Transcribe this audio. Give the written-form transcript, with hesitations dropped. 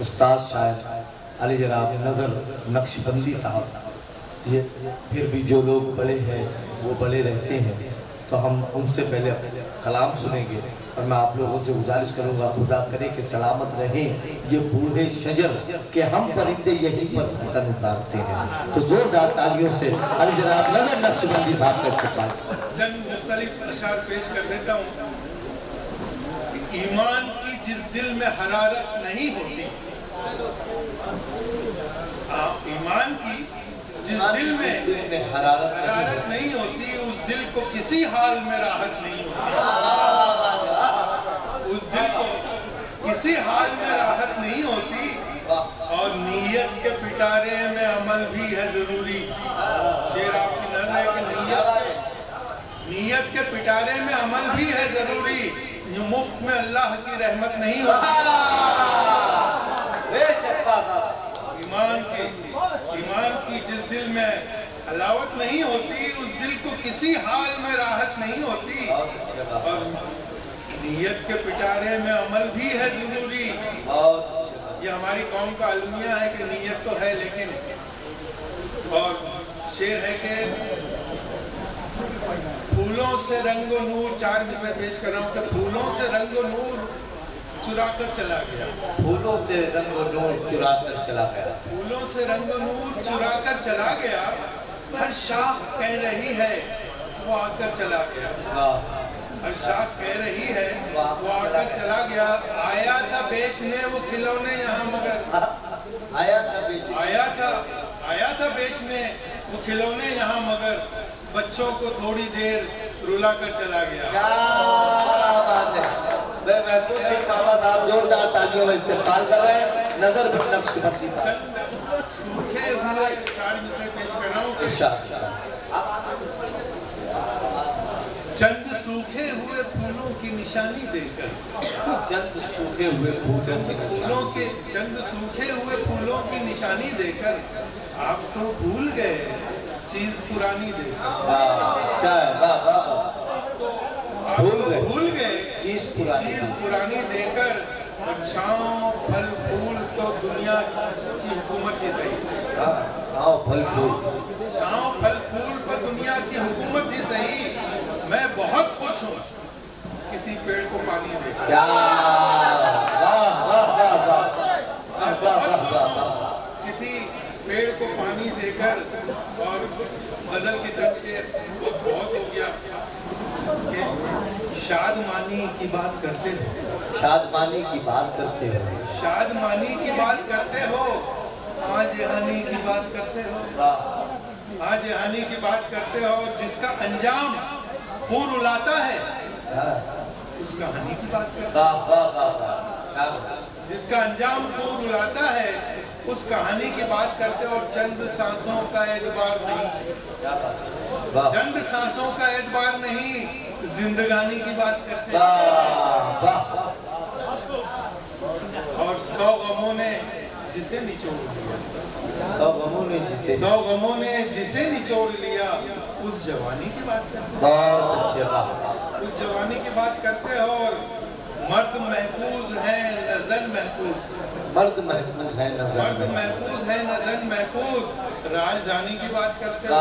استاد شاعر علی جناب نظر نقشبندی صاحب، یہ پھر بھی جو لوگ بڑے ہیں وہ بڑے رہتے ہیں، تو ہم ان سے پہلے کلام سنیں گے، اور میں آپ لوگوں سے گزارش کروں گا خدا کرے کہ سلامت رہیں یہ بوڑھے شجر کہ ہم پرندے یہیں پر پھٹن اتارتے ہیں۔ تو زوردار تالیوں سے علی جناب نظر نقشبندی صاحب کا استقبال۔ چند مختلف اشعار پیش کر دیتا ہوں۔ ایمان کی جس دل میں حرارت نہیں ہوتی، ایمان کی جس دل میں حرارت نہیں ہوتی، اس دل کو کسی حال میں راحت نہیں ہوتی، اس دل کو کسی حال میں راحت نہیں ہوتی، اور نیت کے پٹارے میں عمل بھی ہے ضروری۔ شعر آپ کی نظر ہے کہ نیت کے پٹارے میں عمل بھی ہے ضروری، جو مفت میں اللہ کی رحمت نہیں ہوتی۔ ایمان کی جس دل میں حلاوت نہیں ہوتی، اس دل کو کسی حال میں راحت نہیں ہوتی، اور نیت کے پٹارے میں عمل بھی ہے ضروری۔ یہ ہماری قوم کا المیہ ہے کہ نیت تو ہے لیکن، اور شعر ہے کہ پھولوں سے رنگ و نور، 4 مصرع پیش کر رہا ہوں کہ پھولوں سے رنگ و نور چرا کر چلا گیا، پھولوں سے رنگ و نور چرا کر چلا گیا، پھولوں سے رنگ و نور چرا کر چلا گیا، ہر شاخ کہہ رہی ہے وہ آ کر چلا گیا، ہر شاخ کہہ رہی ہے وہ آ کر چلا گیا۔ آیا تھا بیچنے وہ کھلونے یہاں مگر، آیا تھا بیچنے وہ کھلونے یہاں مگر، بچوں کو تھوڑی دیر رلا کر چلا گیا۔ کیا بات ہے! میں محفوظ شیخ محمد آپ زوردار تالیوں میں استقبال کر رہے ہیں۔ نظر نقشبندی چند سوکھے ہوئے 4 مصرع پیش کر رہا ہوں کہ چند سوکھے ہوئے پھولوں کی نشانی دے کر، چند سوکھے ہوئے پھولوں کی نشانی دے کر، آپ تو بھول گئے چیز پرانی دے کر، آپ تو بھول گئے چیز پرانی دے کر، اور چھاؤں پھل پھول تو دنیا کی حکومت ہی صحیح، چھاؤں پھل پھول پر دنیا کی حکومت ہی صحیح، میں بہت خوش ہوں کسی پیڑ کو پانی دے کر، میں بہت خوش ہوں کسی پیڑ کو پانی دے کر۔ اور غزل کے چند شعر بہت ہو گیا کہ شادمانی کی بات کرتے ہو، شادمانی کی بات کرتے ہو، شادمانی کی بات کرتے ہو، ہاں جہانی کی بات کرتے ہو، ہاں جہانی کی بات کرتے ہو، اور جس کا انجام خون رلاتا ہے اس کہانی کی بات کرتے ہو، جس کا انجام خون رلاتا ہے اس کہانی کی بات کرتے ہو، اور چند سانسوں کا اعتبار نہیں، چند سانسوں کا اعتبار نہیں، زندگانی کی بات کرتے ہو، اور 100 غموں نے جسے نچوڑ لیا، 100 غموں نے جسے نچوڑ لیا، اس جوانی کی بات کرتے ہو، اس جوانی کی بات کرتے ہو، اور مرد محفوظ ہیں نہ زن محفوظ، مرد محفوظ ہے نہ زن محفوظ، راجدھانی کی بات کرتے ہو۔